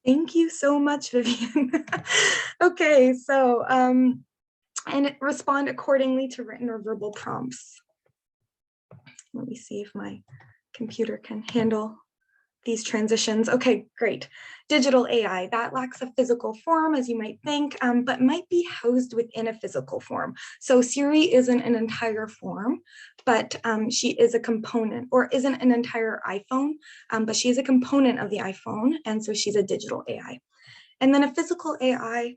Thank you so much, Vivian. Okay, so and respond accordingly to written or verbal prompts. Let me see if my computer can handle these transitions. Okay, great. Digital AI, that lacks a physical form, as you might think, but might be housed within a physical form. So Siri isn't an entire form, but she is a component, or isn't an entire iPhone, but she is a component of the iPhone, and so she's a digital AI. And then a physical AI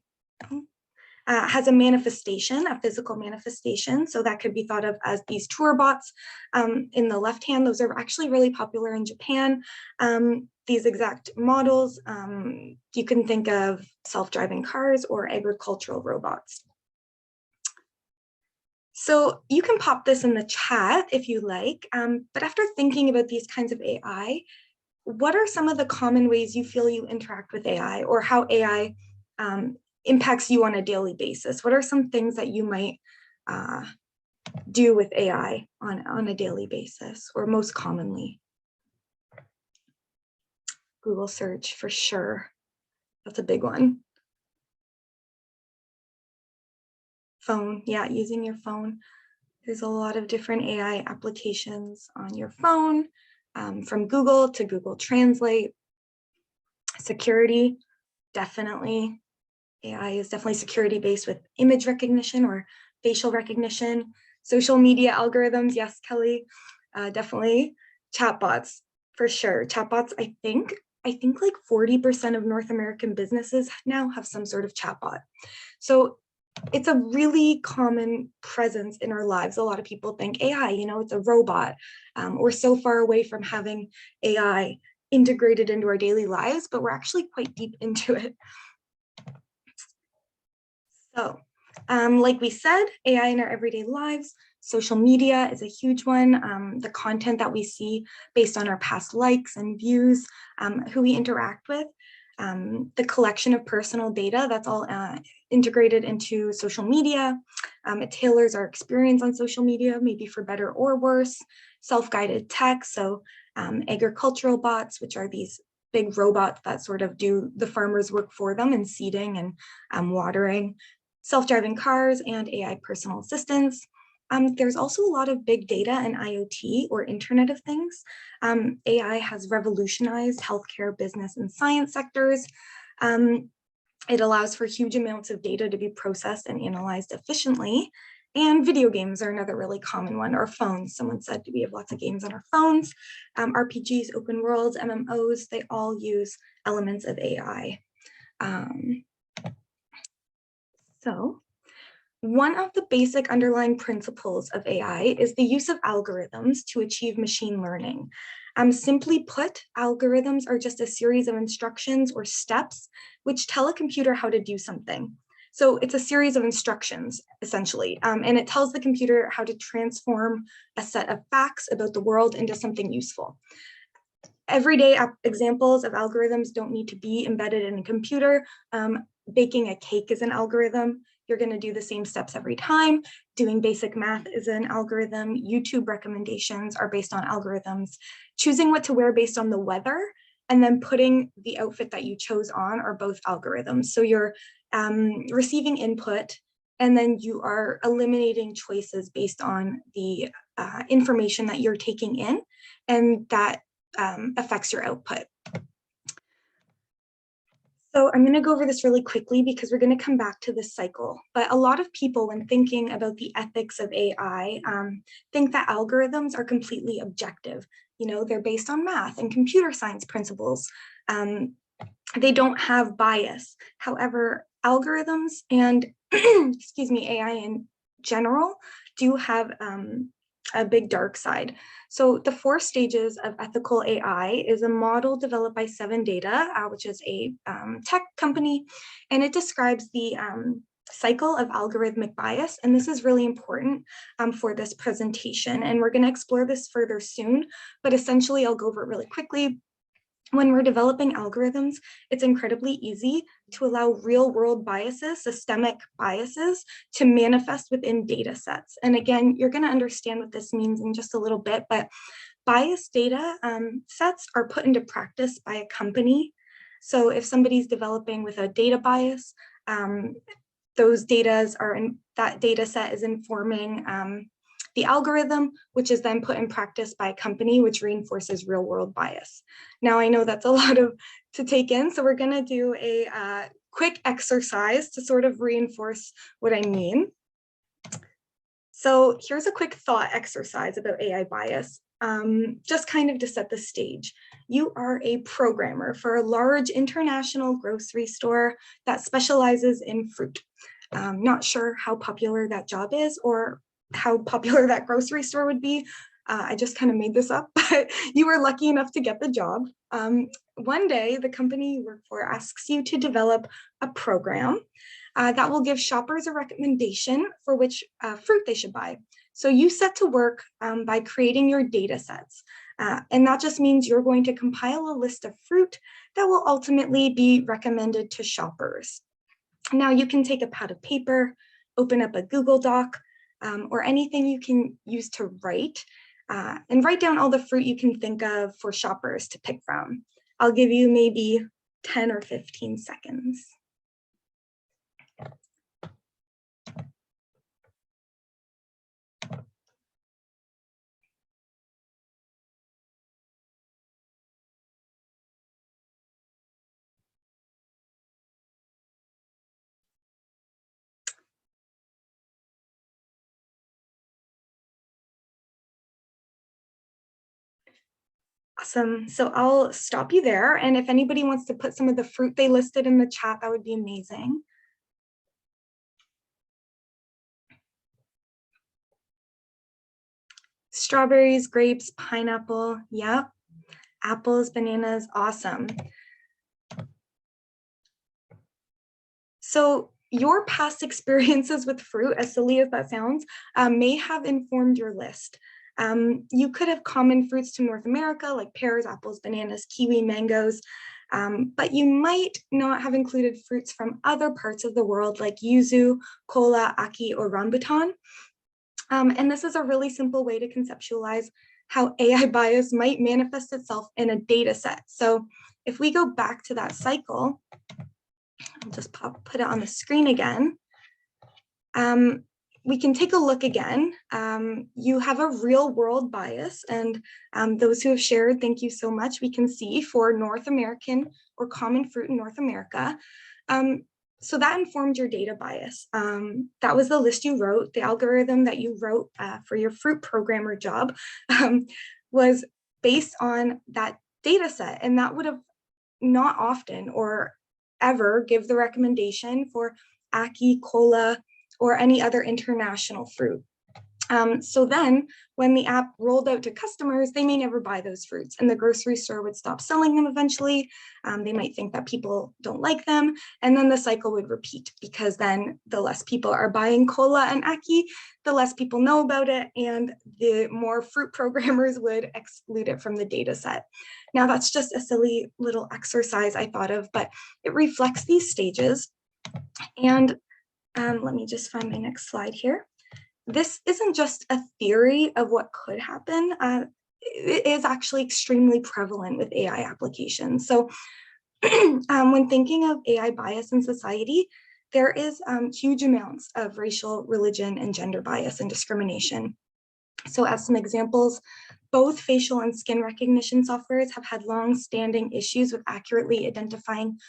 has a manifestation, a physical manifestation. So that could be thought of as these tour bots in the left hand. Those are actually really popular in Japan. These exact models, you can think of self-driving cars or agricultural robots. So you can pop this in the chat if you like, but after thinking about these kinds of AI, what are some of the common ways you feel you interact with AI, or how AI impacts you on a daily basis? What are some things that you might do with AI on a daily basis, or most commonly? Google search, for sure. That's a big one. Phone, yeah, using your phone. There's a lot of different AI applications on your phone, from Google to Google Translate. Security, definitely. AI is definitely security-based with image recognition or facial recognition. Social media algorithms, yes, Kelly, definitely. Chatbots, for sure. Chatbots, I think like 40% of North American businesses now have some sort of chatbot. So it's a really common presence in our lives. A lot of people think AI, it's a robot. We're so far away from having AI integrated into our daily lives, but we're actually quite deep into it. So, like we said, AI in our everyday lives, social media is a huge one. The content that we see based on our past likes and views, who we interact with, the collection of personal data, that's all integrated into social media. It tailors our experience on social media, maybe for better or worse. Self-guided tech, so agricultural bots, which are these big robots that sort of do the farmer's work for them in seeding and watering. Self-driving cars and AI personal assistants. There's also a lot of big data and IoT, or Internet of Things. AI has revolutionized healthcare, business, and science sectors. It allows for huge amounts of data to be processed and analyzed efficiently. And video games are another really common one, or phones. Someone said we have lots of games on our phones. RPGs, open worlds, MMOs, they all use elements of AI. So one of the basic underlying principles of AI is the use of algorithms to achieve machine learning. Simply put, algorithms are just a series of instructions or steps which tell a computer how to do something. So it's a series of instructions, essentially, and it tells the computer how to transform a set of facts about the world into something useful. Everyday examples of algorithms don't need to be embedded in a computer. Baking a cake is an algorithm. You're going to do the same steps every time. Doing basic math is an algorithm. YouTube recommendations are based on algorithms. Choosing what to wear based on the weather and then putting the outfit that you chose on are both algorithms. So you're receiving input, and then you are eliminating choices based on the information that you're taking in, and that affects your output. So I'm going to go over this really quickly because we're going to come back to this cycle. But a lot of people, when thinking about the ethics of AI, think that algorithms are completely objective. They're based on math and computer science principles. They don't have bias. However, algorithms and excuse me, AI in general do have a big dark side. So the 4 stages of ethical AI is a model developed by 7data, which is a tech company, and it describes the cycle of algorithmic bias. And this is really important for this presentation. And we're going to explore this further soon, but essentially I'll go over it really quickly. When we're developing algorithms, it's incredibly easy to allow real-world biases, systemic biases, to manifest within data sets. And again, you're going to understand what this means in just a little bit, but biased data sets are put into practice by a company So if somebody's developing with a data bias, those that data set is informing the algorithm, which is then put in practice by a company, which reinforces real world bias. Now, I know that's a lot to take in, so we're gonna do a quick exercise to sort of reinforce what I mean. So here's a quick thought exercise about AI bias, just kind of to set the stage. You are a programmer for a large international grocery store that specializes in fruit. Not sure how popular that job is or how popular that grocery store would be. I just kind of made this up, but you were lucky enough to get the job. One day, the company you work for asks you to develop a program that will give shoppers a recommendation for which fruit they should buy. So you set to work by creating your data sets. And that just means you're going to compile a list of fruit that will ultimately be recommended to shoppers. Now you can take a pad of paper, open up a Google Doc, or anything you can use to write, and write down all the fruit you can think of for shoppers to pick from. I'll give you maybe 10 or 15 seconds. Awesome. So I'll stop you there. And if anybody wants to put some of the fruit they listed in the chat, that would be amazing. Strawberries, grapes, pineapple. Yep. Apples, bananas. Awesome. So your past experiences with fruit, as silly as that sounds, may have informed your list. You could have common fruits to North America, like pears, apples, bananas, kiwi, mangoes, but you might not have included fruits from other parts of the world, like yuzu, kola, aki, or rambutan. And this is a really simple way to conceptualize how AI bias might manifest itself in a data set. So if we go back to that cycle, I'll just put it on the screen again. We can take a look again. You have a real world bias, and those who have shared, thank you so much. We can see for North American or common fruit in North America. So that informed your data bias. That was the list you wrote. The algorithm that you wrote for your fruit programmer job was based on that data set, and that would have not often or ever give the recommendation for aki, kola, or any other international fruit. So then when the app rolled out to customers, they may never buy those fruits, and the grocery store would stop selling them eventually. They might think that people don't like them, and then the cycle would repeat, because then the less people are buying kola and aki, the less people know about it, and the more fruit programmers would exclude it from the data set. Now that's just a silly little exercise I thought of, but it reflects these stages. And let me just find my next slide here. This isn't just a theory of what could happen. It is actually extremely prevalent with AI applications. So when thinking of AI bias in society, there is huge amounts of racial, religion, and gender bias and discrimination. So as some examples, both facial and skin recognition softwares have had long-standing issues with accurately identifying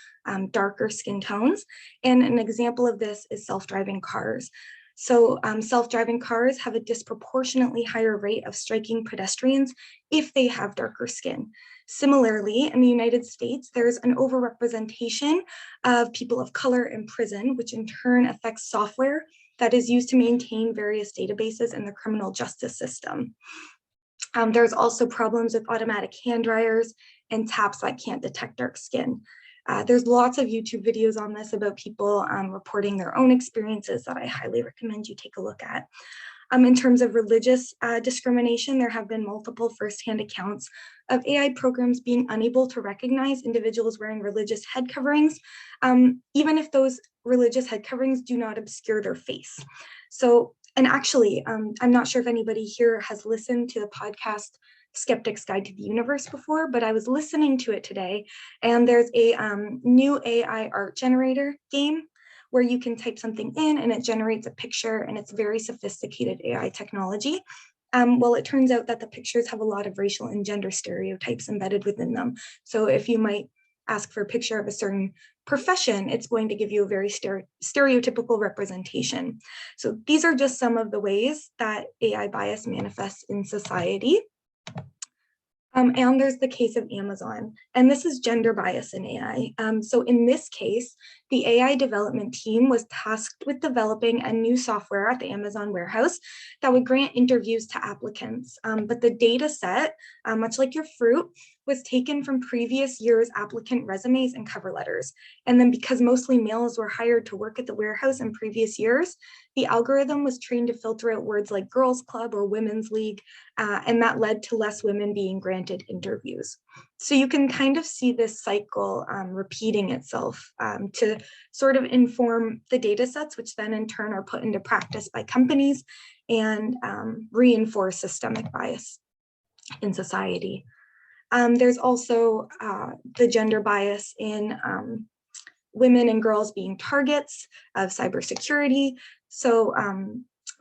darker skin tones. And an example of this is self-driving cars. So self-driving cars have a disproportionately higher rate of striking pedestrians if they have darker skin. Similarly, in the United States, there's an overrepresentation of people of color in prison, which in turn affects software that is used to maintain various databases in the criminal justice system. There's also problems with automatic hand dryers and taps that can't detect dark skin. There's lots of YouTube videos on this about people reporting their own experiences that I highly recommend you take a look at. In terms of religious discrimination, there have been multiple firsthand accounts of AI programs being unable to recognize individuals wearing religious head coverings, even if those religious head coverings do not obscure their face. So, and actually, I'm not sure if anybody here has listened to the podcast Skeptic's Guide to the Universe before, but I was listening to it today, and there's a new AI art generator game where you can type something in and it generates a picture, and it's very sophisticated AI technology. Well, it turns out that the pictures have a lot of racial and gender stereotypes embedded within them. So if you might ask for a picture of a certain profession, it's going to give you a very stereotypical representation. So these are just some of the ways that AI bias manifests in society. And there's the case of Amazon, and this is gender bias in AI. So in this case, the AI development team was tasked with developing a new software at the Amazon warehouse that would grant interviews to applicants. But the data set, much like your fruit, was taken from previous year's applicant resumes and cover letters. And then because mostly males were hired to work at the warehouse in previous years, the algorithm was trained to filter out words like girls club or women's league, and that led to less women being granted interviews. So you can kind of see this cycle repeating itself to sort of inform the data sets, which then in turn are put into practice by companies and reinforce systemic bias in society. There's also the gender bias in women and girls being targets of cybersecurity. So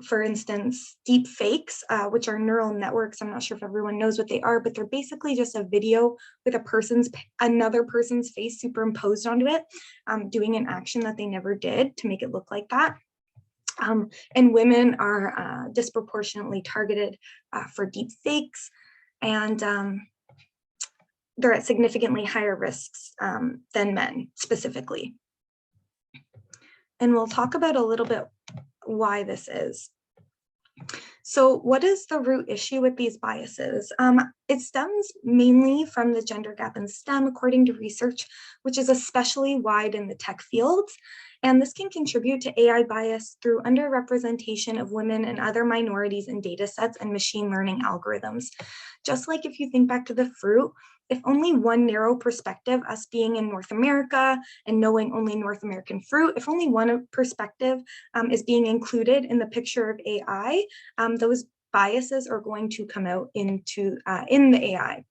for instance, deep fakes, which are neural networks. I'm not sure if everyone knows what they are, but they're basically just a video with another person's face superimposed onto it, doing an action that they never did to make it look like that. And women are disproportionately targeted for deep fakes, and they're at significantly higher risks than men specifically. And we'll talk about a little bit why this is. So what is the root issue with these biases? It stems mainly from the gender gap in STEM, according to research, which is especially wide in the tech fields. And this can contribute to AI bias through underrepresentation of women and other minorities in data sets and machine learning algorithms. Just like if you think back to the fruit, if only one narrow perspective, us being in North America and knowing only North American fruit, if only one perspective is being included in the picture of AI, those biases are going to come out in the AI.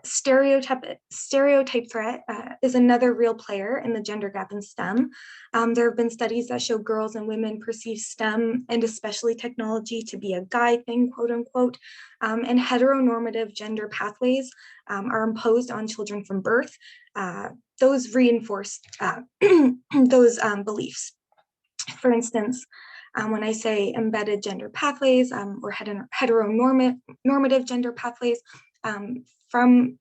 Stereotype threat is another real player in the gender gap in STEM. There have been studies that show girls and women perceive STEM and especially technology to be a guy thing, quote unquote, and heteronormative gender pathways are imposed on children from birth. Those reinforce those beliefs. For instance, when I say embedded gender pathways or heteronormative gender pathways, from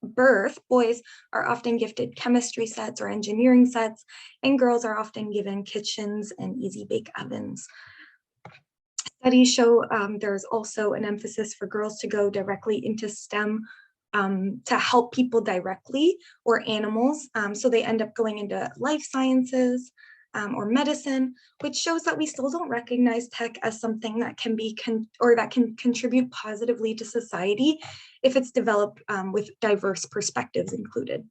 birth, boys are often gifted chemistry sets or engineering sets, and girls are often given kitchens and easy bake ovens. Studies show there's also an emphasis for girls to go directly into STEM to help people directly, or animals. So they end up going into life sciences or medicine, which shows that we still don't recognize tech as something that can contribute positively to society if it's developed with diverse perspectives included.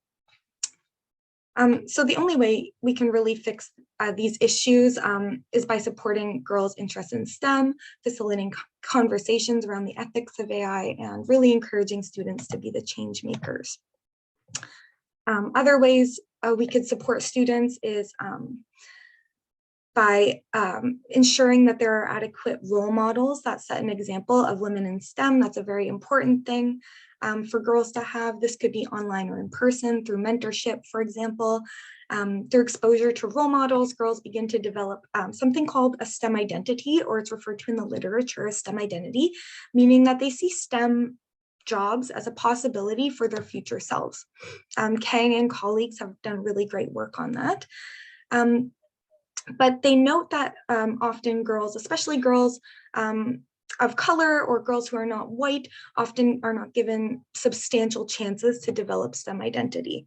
So the only way we can really fix these issues is by supporting girls' interest in STEM, facilitating conversations around the ethics of AI, and really encouraging students to be the change makers. Other ways we could support students is by ensuring that there are adequate role models that set an example of women in STEM. That's a very important thing for girls to have. This could be online or in person through mentorship, for example. Through exposure to role models, girls begin to develop something called a STEM identity, or it's referred to in the literature as STEM identity, meaning that they see STEM jobs as a possibility for their future selves. Kang and colleagues have done really great work on that. But they note that often girls, especially girls of color or girls who are not white, often are not given substantial chances to develop STEM identity.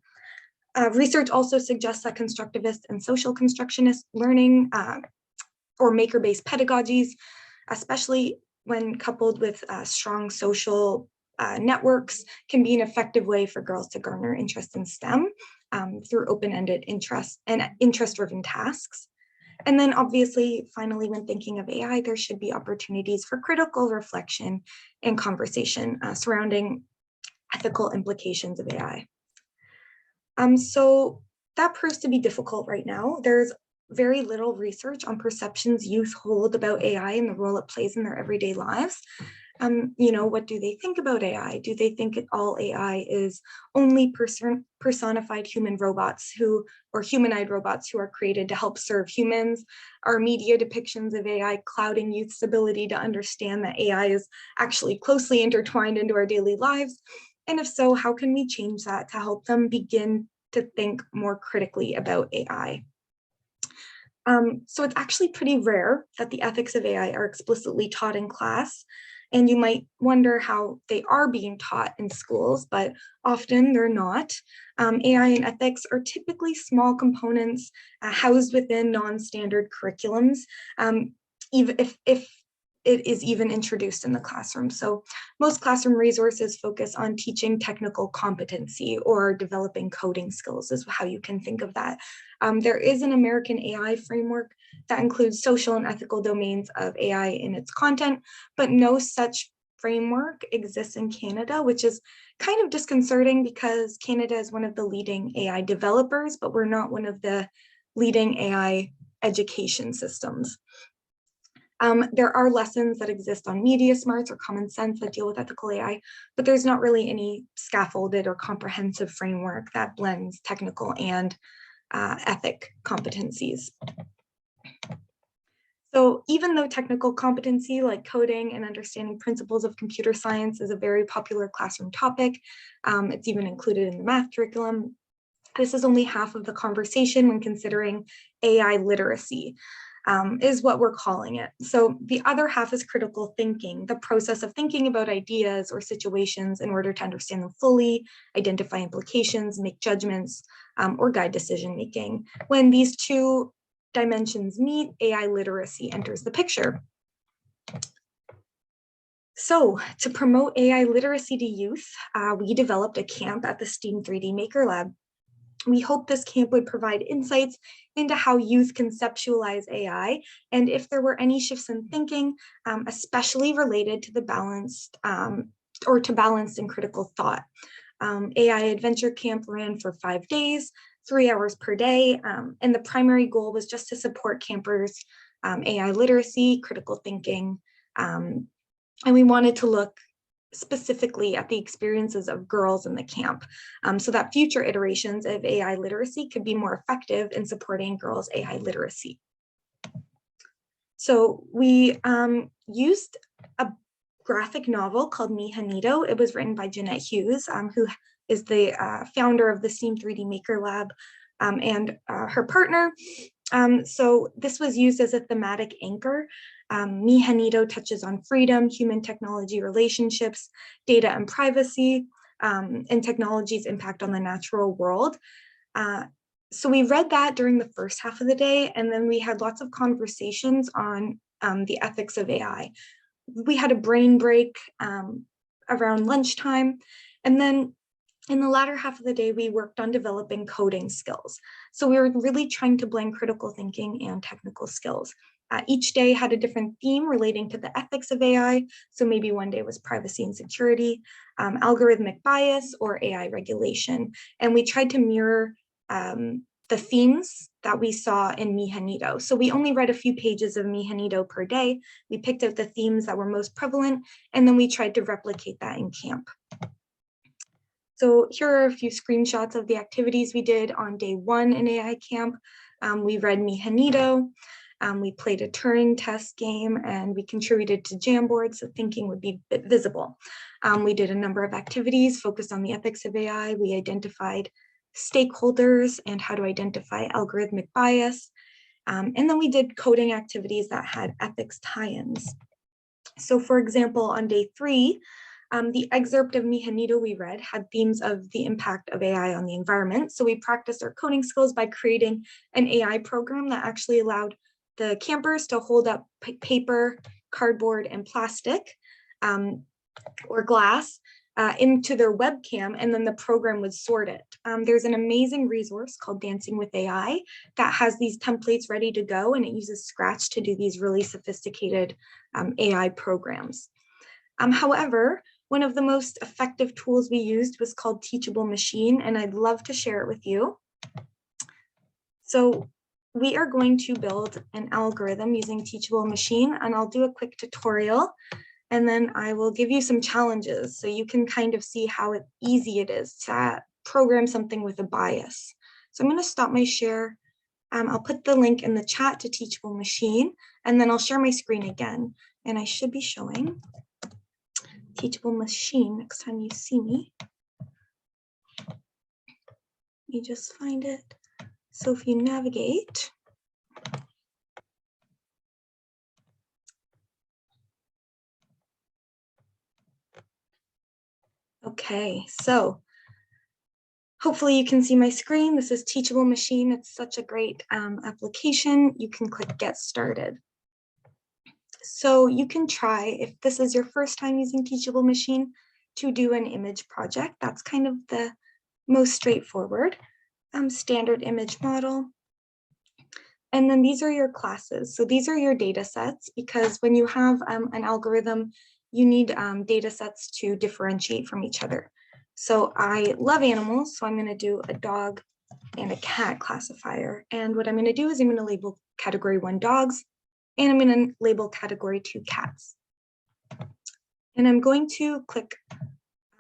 Research also suggests that constructivist and social constructionist learning or maker-based pedagogies, especially when coupled with strong social networks, can be an effective way for girls to garner interest in STEM through open-ended interest and interest-driven tasks. And then obviously, finally, when thinking of AI, there should be opportunities for critical reflection and conversation surrounding ethical implications of AI. So that proves to be difficult right now. There's very little research on perceptions youth hold about AI and the role it plays in their everyday lives. What do they think about AI? Do they think all AI is only personified human robots or humanoid robots who are created to help serve humans? Are media depictions of AI clouding youth's ability to understand that AI is actually closely intertwined into our daily lives? And if so, how can we change that to help them begin to think more critically about AI? So it's actually pretty rare that the ethics of AI are explicitly taught in class. And you might wonder how they are being taught in schools, but often they're not. AI and ethics are typically small components housed within non-standard curriculums, even if it is even introduced in the classroom. So most classroom resources focus on teaching technical competency or developing coding skills is how you can think of that. There is an American AI framework that includes social and ethical domains of AI in its content, but no such framework exists in Canada, which is kind of disconcerting because Canada is one of the leading AI developers, but we're not one of the leading AI education systems. There are lessons that exist on media smarts or common sense that deal with ethical AI, but there's not really any scaffolded or comprehensive framework that blends technical and ethic competencies. So even though technical competency like coding and understanding principles of computer science is a very popular classroom topic, it's even included in the math curriculum, this is only half of the conversation when considering AI literacy. Is what we're calling it. So the other half is critical thinking, the process of thinking about ideas or situations in order to understand them fully, identify implications, make judgments, or guide decision making. When these two dimensions meet, AI literacy enters the picture. So to promote AI literacy to youth, we developed a camp at the STEAM 3D Maker Lab. We hope this camp would provide insights into how youth conceptualize AI and if there were any shifts in thinking, especially related to the balanced and critical thought. AI Adventure Camp ran for 5 days, 3 hours per day, and the primary goal was just to support campers' AI literacy, critical thinking, and we wanted to look specifically at the experiences of girls in the camp so that future iterations of AI literacy could be more effective in supporting girls' AI literacy. So we used a graphic novel called Mi Janito. It was written by Janette Hughes, who is the founder of the STEAM 3D Maker Lab and her partner. So this was used as a thematic anchor. Mi Janito touches on freedom, human technology relationships, data and privacy, and technology's impact on the natural world. So we read that during the first half of the day, and then we had lots of conversations on the ethics of AI. We had a brain break around lunchtime, and then in the latter half of the day, we worked on developing coding skills. So we were really trying to blend critical thinking and technical skills. Each day had a different theme relating to the ethics of AI. So maybe one day was privacy and security, algorithmic bias, or AI regulation. And we tried to mirror the themes that we saw in Mi Janito. So we only read a few pages of Mi Janito per day. We picked out the themes that were most prevalent, and then we tried to replicate that in camp. So here are a few screenshots of the activities we did on day 1 in AI camp. We read Mi Janito, we played a Turing test game, and we contributed to Jamboard so thinking would be visible. We did a number of activities focused on the ethics of AI. We identified stakeholders and how to identify algorithmic bias. And then we did coding activities that had ethics tie-ins. So for example, on day 3, the excerpt of Mi Janito we read had themes of the impact of AI on the environment. So we practiced our coding skills by creating an AI program that actually allowed the campers to hold up paper, cardboard, and plastic or glass into their webcam, and then the program would sort it. There's an amazing resource called Dancing with AI that has these templates ready to go, and it uses Scratch to do these really sophisticated AI programs. However, one of the most effective tools we used was called Teachable Machine, and I'd love to share it with you. So we are going to build an algorithm using Teachable Machine, and I'll do a quick tutorial, and then I will give you some challenges so you can kind of see how easy it is to program something with a bias. So I'm going to stop my share. I'll put the link in the chat to Teachable Machine, and then I'll share my screen again, and I should be showing Teachable Machine next time you see me. You just find it. So if you navigate, okay, so hopefully you can see my screen. This is Teachable Machine. It's such a great application. You can click Get Started. So you can try, if this is your first time using Teachable Machine, to do an image project. That's kind of the most straightforward. Standard image model. And then these are your classes. So these are your data sets, because when you have an algorithm, you need data sets to differentiate from each other. So I love animals, so I'm going to do a dog and a cat classifier. And what I'm going to do is I'm going to label category 1 dogs, and I'm going to label category 2 cats. And I'm going to click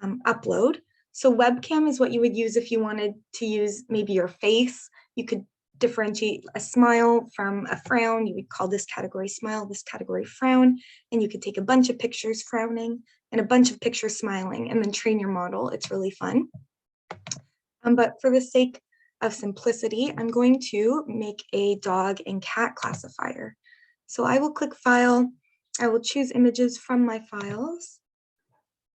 upload. So webcam is what you would use if you wanted to use maybe your face. You could differentiate a smile from a frown. You would call this category smile, this category frown, and you could take a bunch of pictures frowning and a bunch of pictures smiling and then train your model. It's really fun. But for the sake of simplicity, I'm going to make a dog and cat classifier. So I will click File. I will choose images from my files.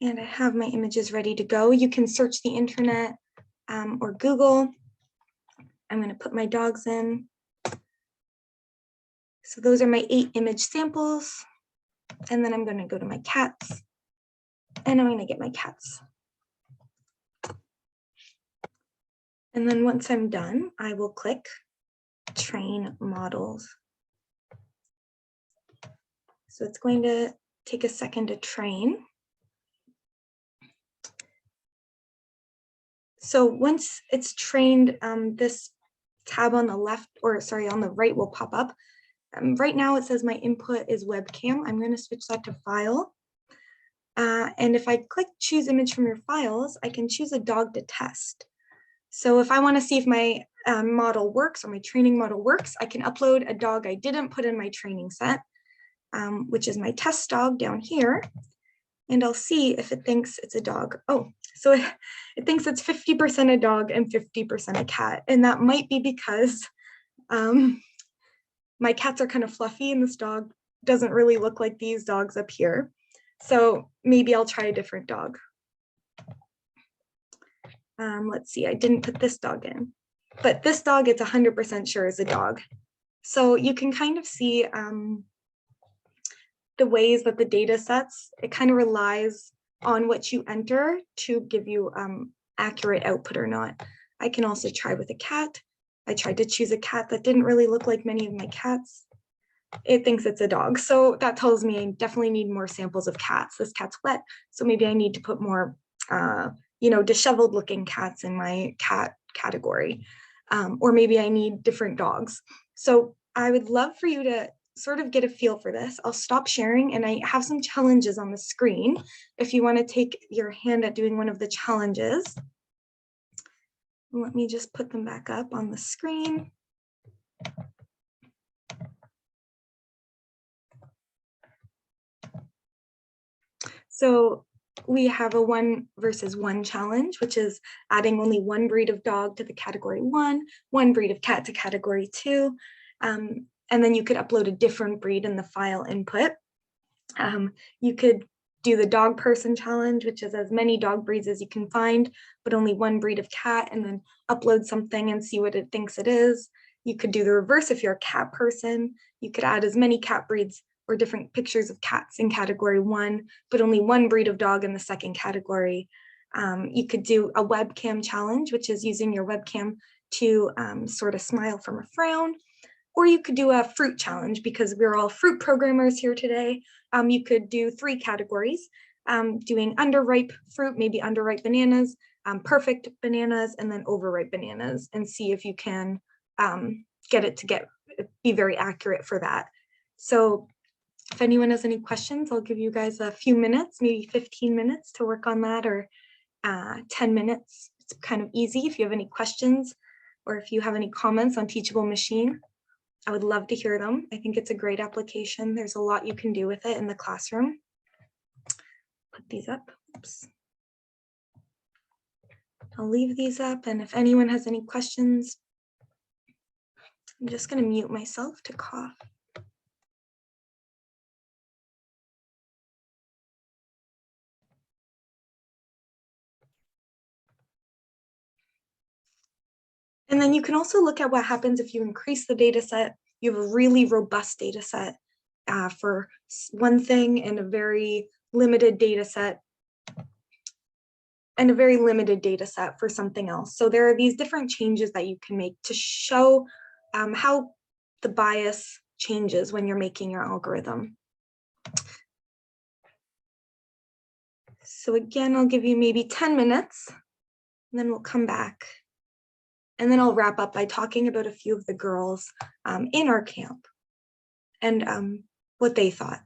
And I have my images ready to go. You can search the internet or Google. I'm going to put my dogs in. So those are my 8 image samples. And then I'm going to go to my cats. And I'm going to get my cats. And then once I'm done, I will click Train Models. So it's going to take a second to train. So once it's trained, this tab on the left, or sorry, on the right will pop up. Right now it says my input is webcam. I'm going to switch that to file. And if I click choose image from your files, I can choose a dog to test. So if I want to see if my model works or my training model works, I can upload a dog I didn't put in my training set, which is my test dog down here. And I'll see if it thinks it's a dog. Oh, so it thinks it's 50% a dog and 50% a cat. And that might be because my cats are kind of fluffy and this dog doesn't really look like these dogs up here. So maybe I'll try a different dog. Let's see, I didn't put this dog in, but this dog, it's 100% sure is a dog. So you can kind of see the ways that the data sets, it kind of relies on what you enter to give you accurate output or not. I can also try with a cat. I tried to choose a cat that didn't really look like many of my cats. It thinks it's a dog. So that tells me I definitely need more samples of cats. This cat's wet, so maybe I need to put more, disheveled looking cats in my cat category. Or maybe I need different dogs. So I would love for you to sort of get a feel for this. I'll stop sharing and I have some challenges on the screen. If you want to take your hand at doing one of the challenges, let me just put them back up on the screen. So we have a 1 versus 1 challenge, which is adding only 1 breed of dog to the category 1, 1 breed of cat to category 2. And then you could upload a different breed in the file input. You could do the dog person challenge, which is as many dog breeds as you can find, but only 1 breed of cat, and then upload something and see what it thinks it is. You could do the reverse if you're a cat person. You could add as many cat breeds or different pictures of cats in category 1, but only one breed of dog in the second category. You could do a webcam challenge, which is using your webcam to sort of smile from a frown. Or you could do a fruit challenge, because we're all fruit programmers here today. You could do 3 categories, doing underripe fruit, maybe underripe bananas, perfect bananas, and then overripe bananas, and see if you can get it to be very accurate for that. So if anyone has any questions, I'll give you guys a few minutes, maybe 15 minutes to work on that, or 10 minutes. It's kind of easy. If you have any questions, or if you have any comments on Teachable Machine, I would love to hear them. I think it's a great application. There's a lot you can do with it in the classroom. Put these up. Oops. I'll leave these up, and if anyone has any questions, I'm just going to mute myself to cough. And then you can also look at what happens if you increase the data set. You have a really robust data set for one thing, and a very limited data set, for something else. So there are these different changes that you can make to show how the bias changes when you're making your algorithm. So again, I'll give you maybe 10 minutes, and then we'll come back. And then I'll wrap up by talking about a few of the girls in our camp and what they thought.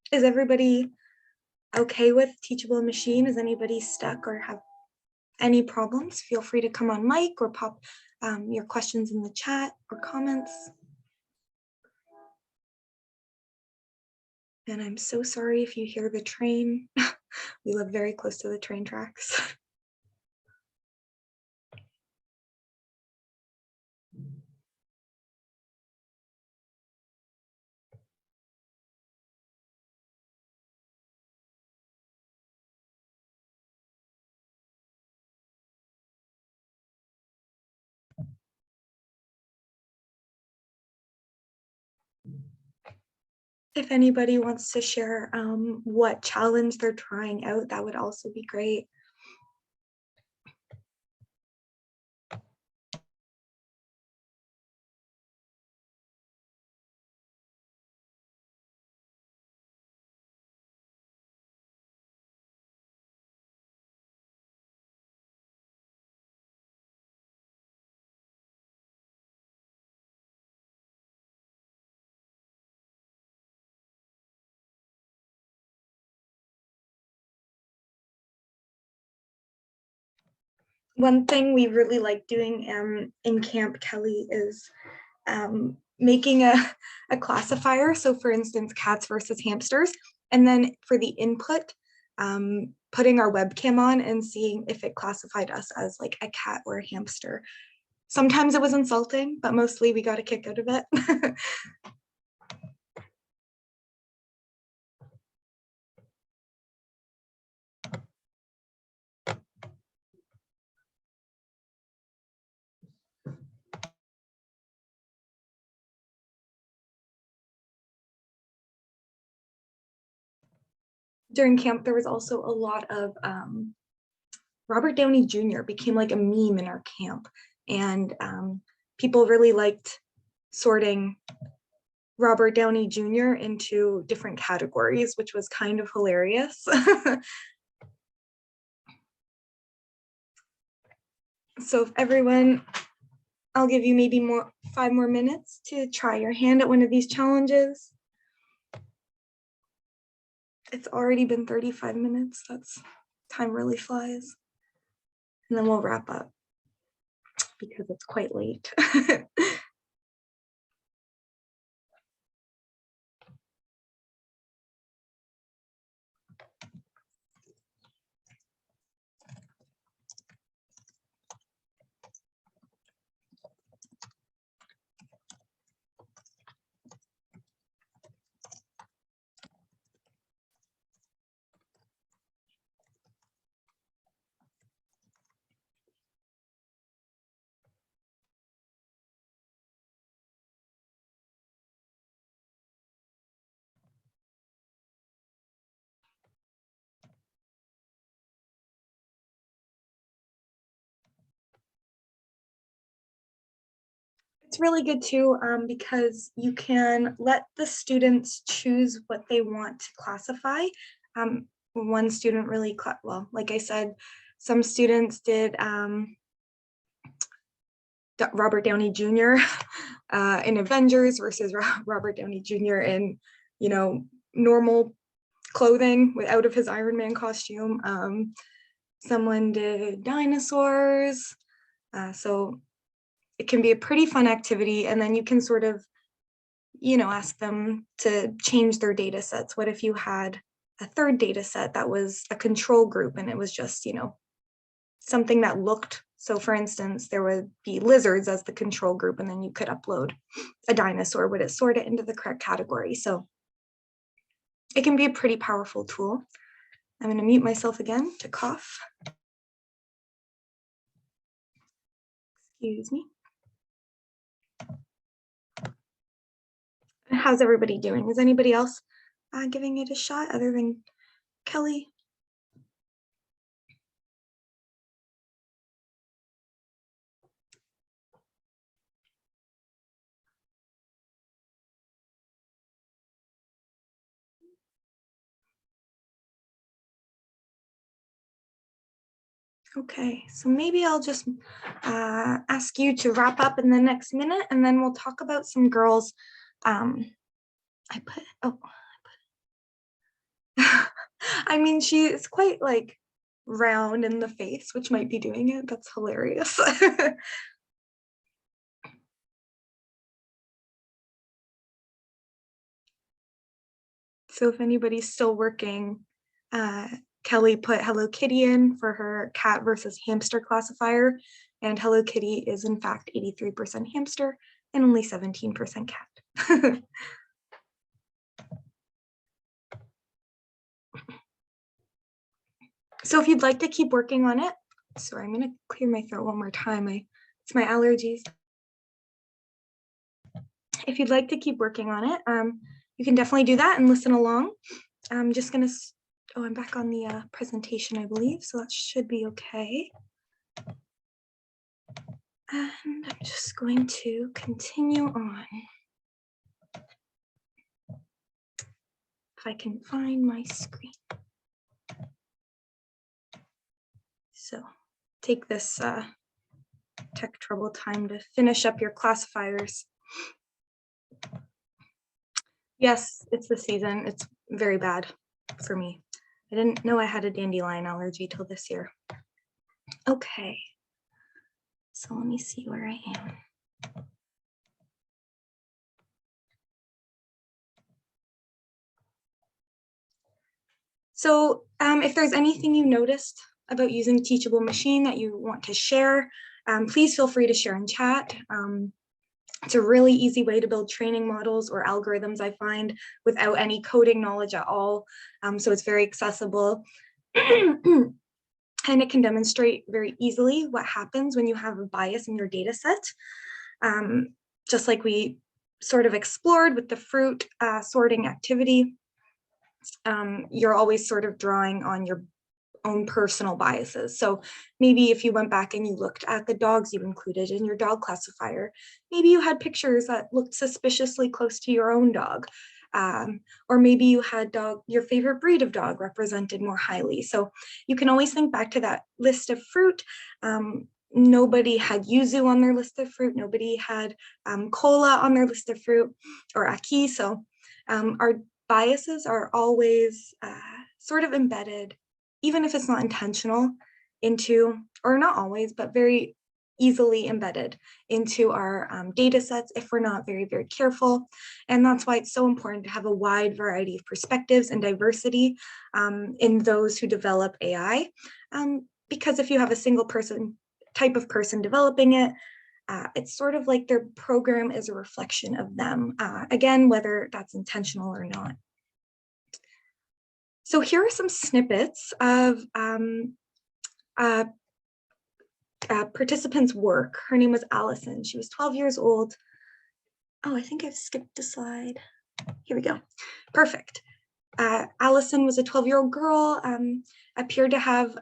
Is everybody okay with Teachable Machine? Is anybody stuck or have any problems? Feel free to come on mic or pop your questions in the chat or comments. And I'm so sorry if you hear the train. We live very close to the train tracks. If anybody wants to share what challenge they're trying out, that would also be great. One thing we really like doing in camp, Kelly, is making a classifier. So for instance, cats versus hamsters. And then for the input, putting our webcam on and seeing if it classified us as like a cat or a hamster. Sometimes it was insulting, but mostly we got a kick out of it. During camp, there was also a lot of Robert Downey Jr. became like a meme in our camp, and people really liked sorting Robert Downey Jr. into different categories, which was kind of hilarious. So if everyone, I'll give you maybe 5 more minutes to try your hand at one of these challenges. It's already been 35 minutes. Time really flies. And then we'll wrap up because it's quite late. It's really good too, because you can let the students choose what they want to classify. One student really, well, like I said, some students did Robert Downey Jr. In Avengers versus Robert Downey Jr. in, normal clothing out of his Iron Man costume. Someone did dinosaurs. So it can be a pretty fun activity. And then you can sort of, ask them to change their data sets. What if you had a third data set that was a control group and it was just, something that looked, so for instance, there would be lizards as the control group, and then you could upload a dinosaur, would it sort it into the correct category? So it can be a pretty powerful tool. I'm going to mute myself again to cough. Excuse me. How's everybody doing? Is anybody else giving it a shot other than Kelly? Okay, so maybe I'll just ask you to wrap up in the next minute, and then we'll talk about some girls. I mean, she is quite like round in the face, which might be doing it. That's hilarious. So if anybody's still working, Kelly put Hello Kitty in for her cat versus hamster classifier, and Hello Kitty is in fact 83% hamster and only 17% cat. So if you'd like to keep working on it, sorry, I'm gonna clear my throat one more time. It's my allergies. If you'd like to keep working on it, you can definitely do that and listen along. I'm just gonna, I'm back on the presentation, I believe, so that should be okay. And I'm just going to continue on. If I can find my screen. So take this tech trouble time to finish up your classifiers. Yes, it's the season. It's very bad for me. I didn't know I had a dandelion allergy till this year. Okay, so let me see where I am. So if there's anything you noticed about using Teachable Machine that you want to share, please feel free to share in chat. It's a really easy way to build training models or algorithms, I find, without any coding knowledge at all. So it's very accessible. And it can demonstrate very easily what happens when you have a bias in your data set. Just like we sort of explored with the fruit sorting activity, you're always sort of drawing on your own personal biases. So maybe if you went back and you looked at the dogs you included in your dog classifier, maybe you had pictures that looked suspiciously close to your own dog. Or maybe you had your favorite breed of dog represented more highly. So you can always think back to that list of fruit. Nobody had yuzu on their list of fruit. Nobody had cola on their list of fruit, or ackee. So our biases are always sort of embedded, even if it's not intentional, into, or not always, but very easily embedded into our data sets if we're not very, very careful. And that's why it's so important to have a wide variety of perspectives and diversity in those who develop AI. Because if you have a single type of person developing it, it's sort of like their program is a reflection of them, again, whether that's intentional or not. So here are some snippets of participant's work. Her name was Allison. She was 12 years old. Oh, I think I've skipped a slide. Here we go. Perfect. Allison was a 12-year-old girl, appeared to have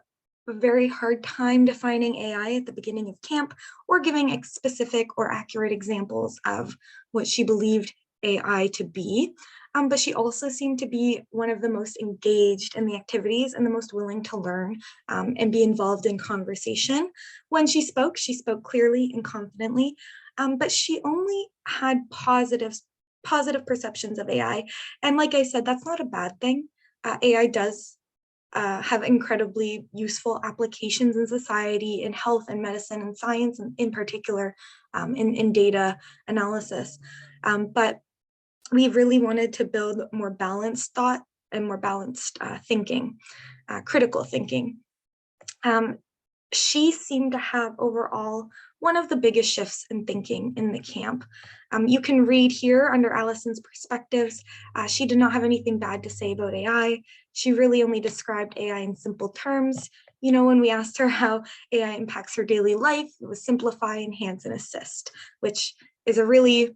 a very hard time defining AI at the beginning of camp or giving specific or accurate examples of what she believed AI to be. But she also seemed to be one of the most engaged in the activities and the most willing to learn and be involved in conversation. When she spoke clearly and confidently, but she only had positive perceptions of AI. And like I said, that's not a bad thing. AI does have incredibly useful applications in society, in health and medicine and science, in particular, in data analysis. But we really wanted to build more balanced thought and more balanced thinking, critical thinking. She seemed to have overall one of the biggest shifts in thinking in the camp. You can read here under Allison's perspectives. She did not have anything bad to say about AI. She really only described AI in simple terms. You know, when we asked her how AI impacts her daily life, it was simplify, enhance, and assist, which is a really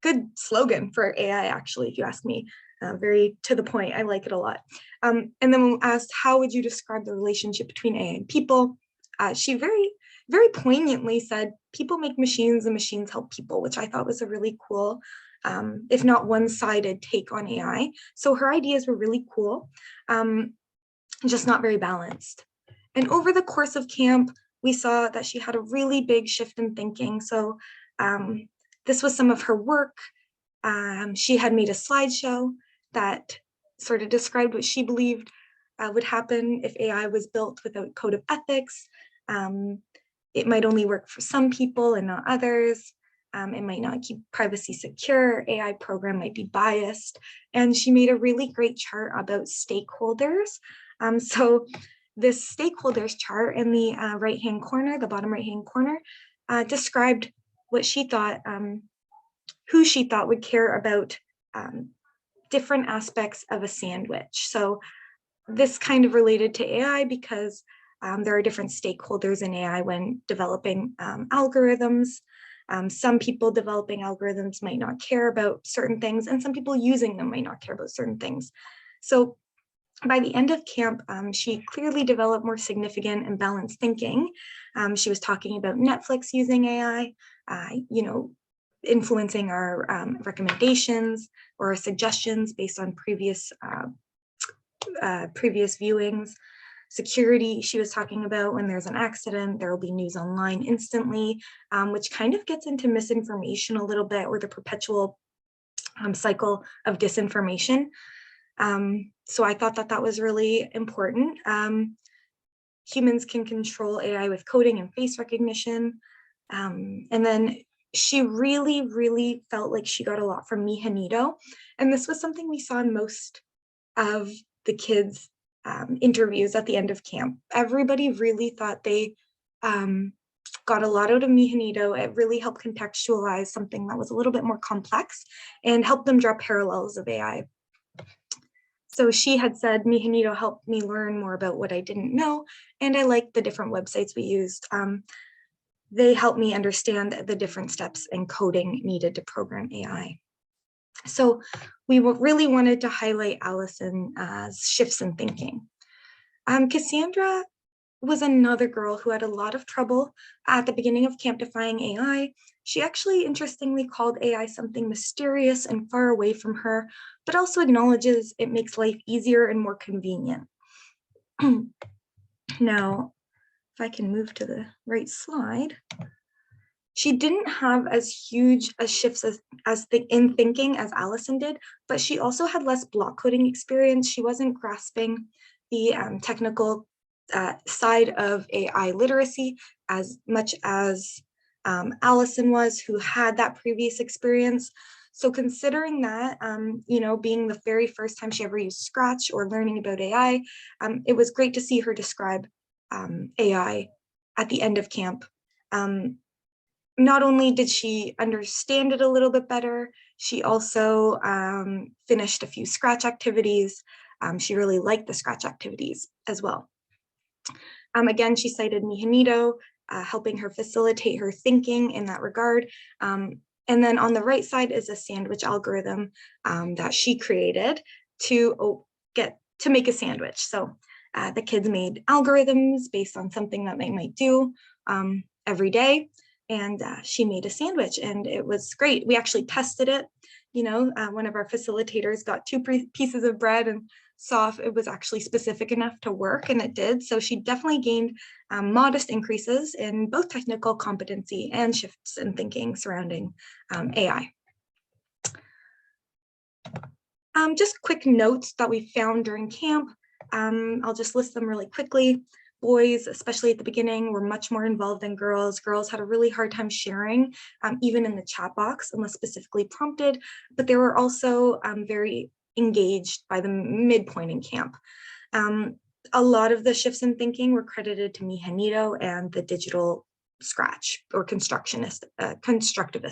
good slogan for AI, actually, if you ask me. Very to the point. I like it a lot. And then when asked, how would you describe the relationship between AI and people? She very poignantly said, people make machines and machines help people, which I thought was a really cool, if not one-sided take on AI. So her ideas were really cool, just not very balanced. And over the course of camp, we saw that she had a really big shift in thinking. So this was some of her work. She had made a slideshow that sort of described what she believed would happen if AI was built without a code of ethics. It might only work for some people and not others. It might not keep privacy secure. AI program might be biased. And she made a really great chart about stakeholders. So this stakeholders chart in the right-hand corner, the bottom right-hand corner, described what she thought, who she thought would care about different aspects of a sandwich. So this kind of related to AI because there are different stakeholders in AI when developing algorithms. Some people developing algorithms might not care about certain things, and some people using them might not care about certain things. So by the end of camp, she clearly developed more significant and balanced thinking. She was talking about Netflix using AI, you know, influencing our recommendations or suggestions based on previous viewings. Security, she was talking about when there's an accident, there will be news online instantly, which kind of gets into misinformation a little bit, or the perpetual cycle of disinformation. So I thought that that was really important. Humans can control AI with coding and face recognition. And then she really felt like she got a lot from Mijanito. And this was something we saw in most of the kids' interviews at the end of camp. Everybody really thought they got a lot out of Mijanito. It really helped contextualize something that was a little bit more complex and helped them draw parallels of AI. So she had said, Mijanito helped me learn more about what I didn't know, and I liked the different websites we used. They helped me understand the different steps in coding needed to program AI. So we really wanted to highlight Allison's shifts in thinking. Cassandra was another girl who had a lot of trouble at the beginning of camp defying AI. She actually interestingly called AI something mysterious and far away from her, but also acknowledges it makes life easier and more convenient. Now, if I can move to the right slide. She didn't have as huge a shifts in thinking as Allison did, but she also had less block coding experience. She wasn't grasping the technical side of AI literacy as much as Allison was, who had that previous experience. So considering that, you know, being the very first time she ever used Scratch or learning about AI, it was great to see her describe AI at the end of camp. Not only did she understand it a little bit better, she also finished a few Scratch activities. She really liked the Scratch activities as well. Again, she cited Mijanito, helping her facilitate her thinking in that regard. And then on the right side is a sandwich algorithm that she created to make a sandwich. So The kids made algorithms based on something that they might do every day. And she made a sandwich and it was great. We actually tested it. One of our facilitators got two pieces of bread and saw if it was actually specific enough to work, and it did. So she definitely gained modest increases in both technical competency and shifts in thinking surrounding AI. Just quick notes that we found during camp. I'll just list them really quickly. Boys, especially at the beginning, were much more involved than girls. Girls had a really hard time sharing, even in the chat box, unless specifically prompted, but they were also very engaged by the midpoint in camp. A lot of the shifts in thinking were credited to Mijanito and the digital scratch or constructivist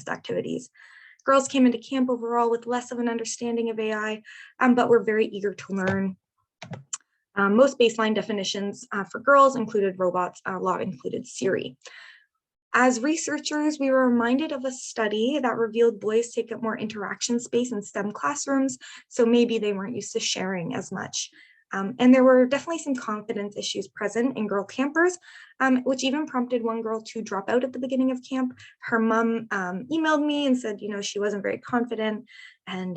activities. Girls came into camp overall with less of an understanding of AI, but were very eager to learn. Most baseline definitions for girls included robots, a lot included Siri. As researchers, we were reminded of a study that revealed boys take up more interaction space in STEM classrooms, so maybe they weren't used to sharing as much. And there were definitely some confidence issues present in girl campers, which even prompted one girl to drop out at the beginning of camp. Her mom emailed me and said, she wasn't very confident, and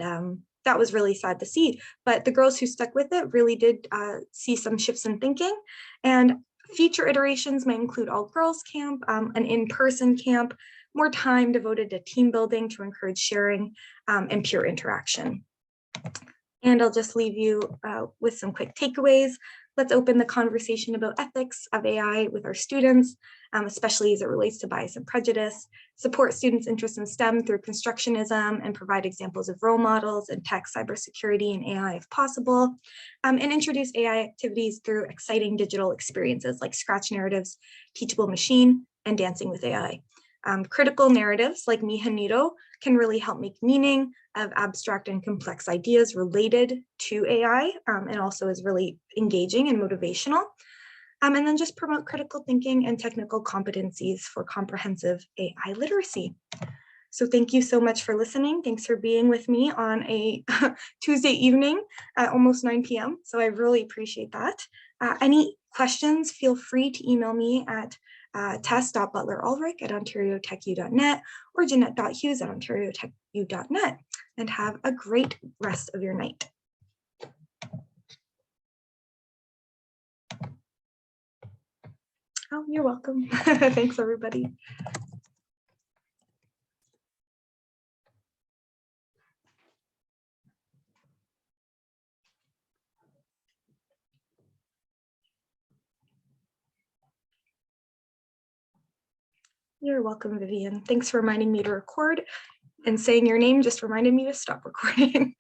that was really sad to see. But the girls who stuck with it really did see some shifts in thinking. And future iterations might include all girls camp, an in-person camp, more time devoted to team building to encourage sharing and peer interaction. And I'll just leave you with some quick takeaways. Let's open the conversation about ethics of AI with our students, especially as it relates to bias and prejudice, support students' interest in STEM through constructionism, and provide examples of role models in tech, cybersecurity, and AI if possible, and introduce AI activities through exciting digital experiences like Scratch narratives, Teachable Machine, and Dancing with AI. Critical narratives like Mijanito can really help make meaning of abstract and complex ideas related to AI, and also is really engaging and motivational. And then just promote critical thinking and technical competencies for comprehensive AI literacy. So thank you so much for listening. Thanks for being with me on a Tuesday evening at almost 9 p.m. So I really appreciate that. Any questions, feel free to email me at tess.butler-ulrich at ontariotecU.net or janette.hughes at ontariotecU.net, and have a great rest of your night. Oh, you're welcome. Thanks, everybody. You're welcome, Vivian. Thanks for reminding me to record, and saying your name just reminded me to stop recording.